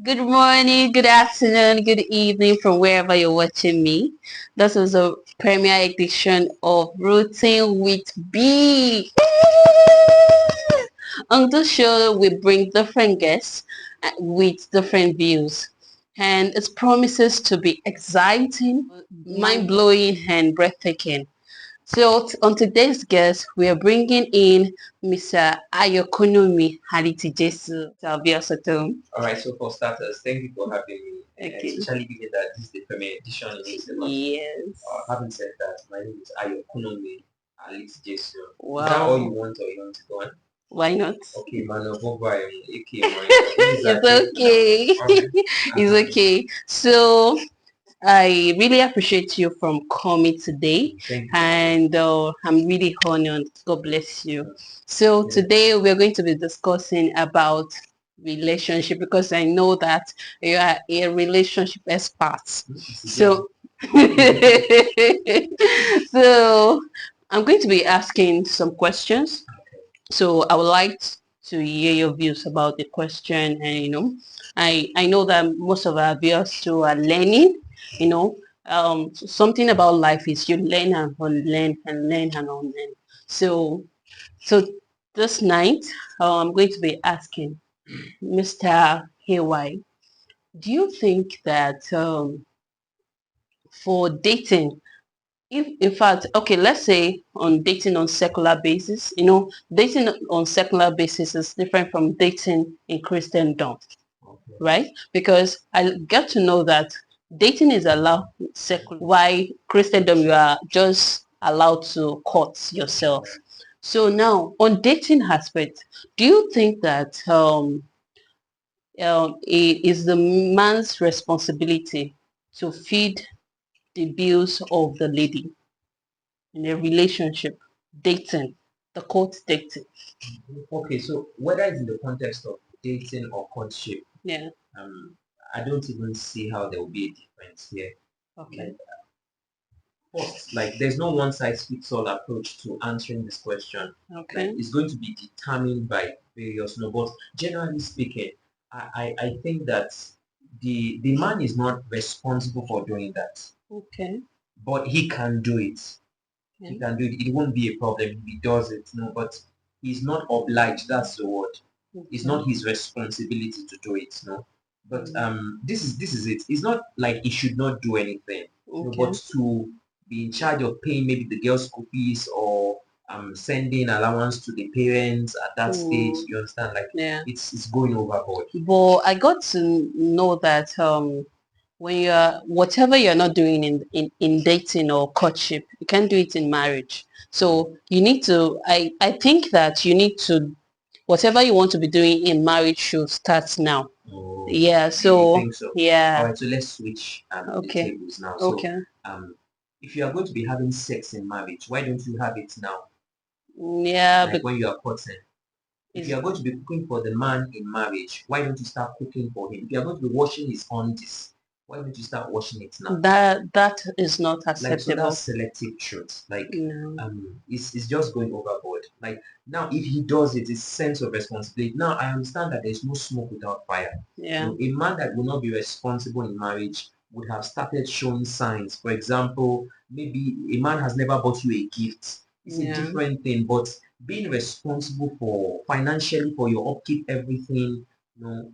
Good morning, good afternoon, good evening from wherever you're watching me. This is a premiere edition of Routine with B. On the show, we bring different guests with different views. And it promises to be exciting, mind-blowing, and breathtaking. So on today's guest, we are bringing in Mr. Ayokunumi Haliti I'll be also too. All right, so for starters, thank you for having me, Okay. especially given that this is the premiere edition. It means a lot. Yes. Having said that, my name is Ayo Kunomi Alex Jesu. Is that all you Wow. want or you want to go on? Why not? Okay, man, Boba, AK, It's okay. It's okay. So I really appreciate you from coming today, Thank you. and I'm really honored. God bless you. So today we're going to be discussing about relationship because I know that you are a relationship expert. So, so I'm going to be asking some questions. So I would like to hear your views about the question, and I know that most of our viewers too are learning. Something about life is you learn and unlearn and learn and unlearn. So this night, I'm going to be asking Mr. Haywire, do you think that for dating, if in fact, okay, let's say on dating on secular basis, dating on secular basis is different from dating in Christendom, right? Because I get to know that dating is allowed secular, while Christendom you are just allowed to court yourself. So now on dating aspect, do you think that it is the man's responsibility to feed the bills of the lady in a relationship, dating, the court dating? Okay, so whether it's in the context of dating or courtship, Yeah. I don't even see how there will be a difference here. Okay. First, like there's no one size fits all approach to answering this question. Okay. It's going to be determined by various no, but generally speaking, I think that the man is not responsible for doing that. Okay. But he can do it. He can do it. It won't be a problem if he does it, no, but he's not obliged, that's the word. It's not his responsibility to do it, no. But this is it. It's not like he should not do anything, but to be in charge of paying maybe the girl's school fees or sending allowance to the parents at that stage, you understand? Like it's going overboard. But I got to know that when you're whatever you're not doing in dating or courtship, you can't do it in marriage. So you need to I think that you need to whatever you want to be doing in marriage should start now. Oh, Yeah, you so think so? All yeah. right, so let's switch the Okay. tables now. So, Okay. if you are going to be having sex in marriage, why don't you have it now? Yeah, Like when you are courting. If is you are going to be cooking for the man in marriage, why don't you start cooking for him? If you are going to be washing his undies, why don't you start washing it now? that is not Like so acceptable. that's selective truth. Like No. it's just going overboard. Like now if he does it, it's sense of responsibility. Now I understand that there's no smoke without fire. Yeah. A man that will not be responsible in marriage would have started showing signs. For example, maybe a man has never bought you a gift. It's a different thing, but being responsible for financially for your upkeep, everything,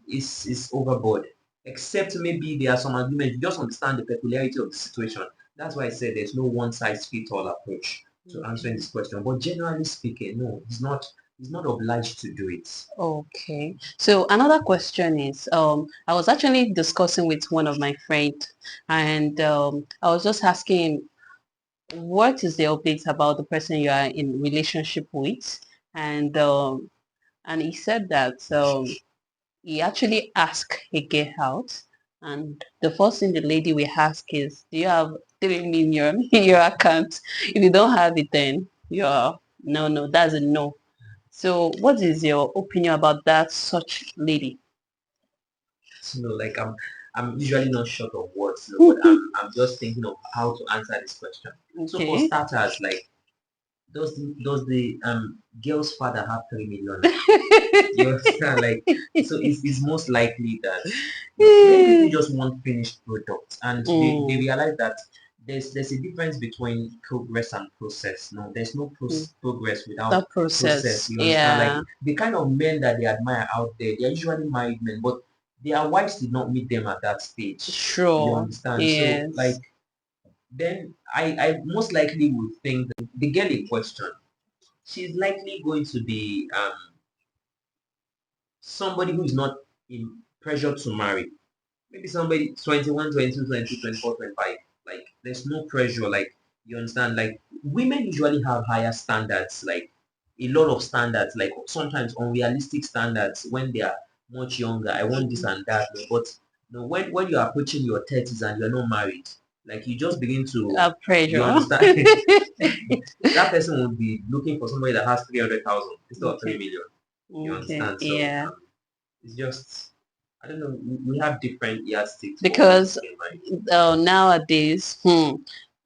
is overboard. Except maybe there are some agreements. You just understand the peculiarity of the situation. That's why I said there's no one size fits all approach to answering this question. But generally speaking, no, he's not obliged to do it. Okay. So another question is, I was actually discussing with one of my friends, and I was just asking him, what is the update about the person you are in relationship with? And he said that he actually asked a girl out, and the first thing the lady will ask is, do you have 3 million in your account? If you don't have it, then you're no, that's a no. So what is your opinion about that such lady? Like I'm usually not short of words, but I'm just thinking of how to answer this question. So for Okay. starters, like does the girl's father have 3 million? You understand? Like, so it's most likely that many people just want finished products, and they realize that there's a difference between progress and process. No, there's no progress without The process. process. You understand? Like Yeah. the kind of men that they admire out there, they're usually married men, but their wives did not meet them at that stage. You Sure. understand? So like Yes. then I most likely would think that the girl in question, she's likely going to be somebody who is not in pressure to marry. Maybe somebody 21, 22, 23, 24, 25. Like there's no pressure. Like you understand? Like women usually have higher standards, like a lot of standards, like sometimes unrealistic standards when they are much younger. I want this and that. No, but no, when you're approaching your 30s and you're not married, like you just begin to you Pressure. understand that person would be looking for somebody that has 300,000 instead of 3 Okay. million. You Okay. understand? So Yeah. it's just, I don't know, we have different yardsticks for when Because to get married. nowadays,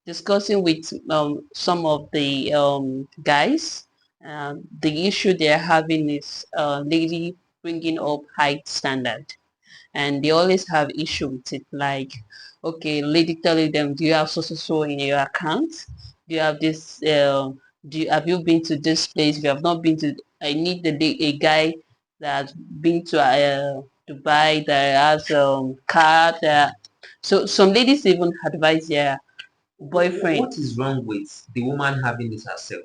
discussing with some of the guys, the issue they're having is lady bringing up high standard, and they always have issue with it. Like, okay, lady telling them, do you have so in your account? Do you have this? Have you been to this place? If you have not been to, I need a guy that's been to Dubai, that has car. So some ladies even advise their boyfriend. What is wrong with the woman having this herself?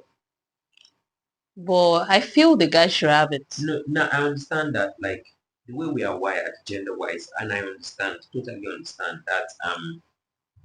But I feel the guy should have it. No, no, I understand that, like the way we are wired gender-wise, and I understand, totally understand that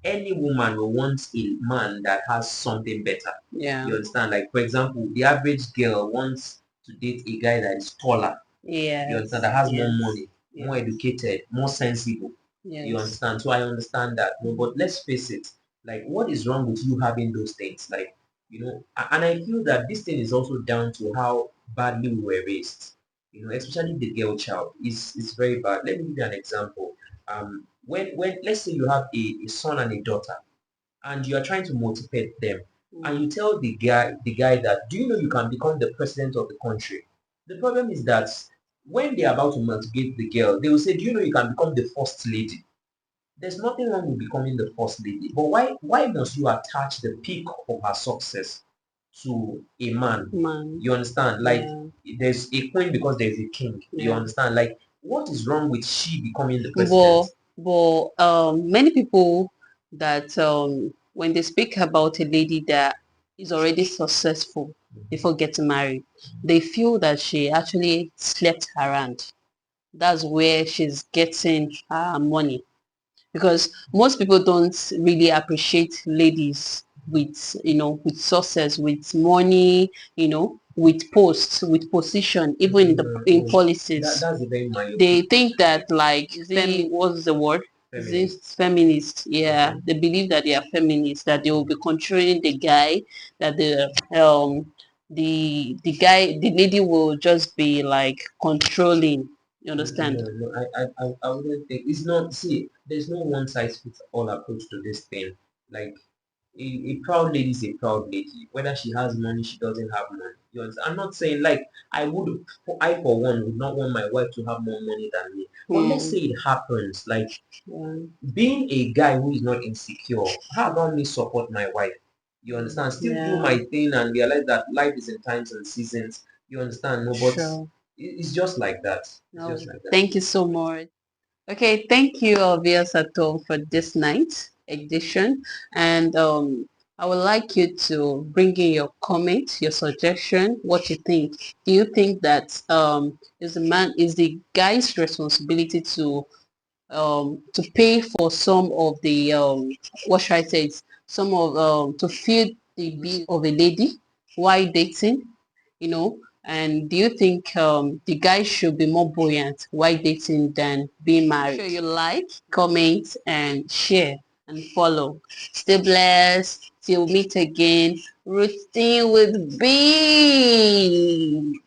any woman will want a man that has something better. Yeah. You understand? Like for example, the average girl wants to date a guy that is taller. Yes. You understand? That has more Yes. money, more educated, more sensible. You Yes. understand? So I understand that. No, but let's face it, like what is wrong with you having those things? Like, and I feel that this thing is also down to how badly we were raised. Especially the girl child is very bad. Let me give you an example. When let's say you have a son and a daughter, and you are trying to motivate them, and you tell the guy that, do you know you can become the president of the country? The problem is that when they're about to motivate the girl, they will say, do you know you can become the first lady? There's nothing wrong with becoming the first lady, but why must you attach the peak of her success to a man? You understand? Like there's a queen because there's a king. You understand? Like what is wrong with she becoming the president? But many people that when they speak about a lady that is already successful before getting married, they feel that she actually slept around. That's where she's getting her money, because most people don't really appreciate ladies with with success, with money, with posts, with position, even in policies. That's a very They myopic. think that, like, what's the word? Is it Feminist. feminist? Yeah, Okay. they believe that they are feminists, that they will be controlling the guy, that the lady will just be like controlling. You understand? No, no, I wouldn't think it's not. See, there's no one size fits all approach to this thing. Like a proud lady is a proud lady, whether she has money, she doesn't have money. You understand? I'm not saying like I for one would not want my wife to have more money than me. But let's say it happens, like being a guy who is not insecure, how about me support my wife? You understand? Still do my thing and realize that life is in times and seasons. You understand? No, but it's just like that. It's just like that. Thank you so much. Okay, thank you, Obvious Sato, for this night edition. And I would like you to bring in your comment, your suggestion, what you think. Do you think that is the guy's responsibility to pay for some of the what should I say, some of to feed the bill of a lady while dating, and do you think the guy should be more buoyant while dating than being married? Make sure you like, comment, and share and follow. Stay blessed. Till we meet again. Routine with B.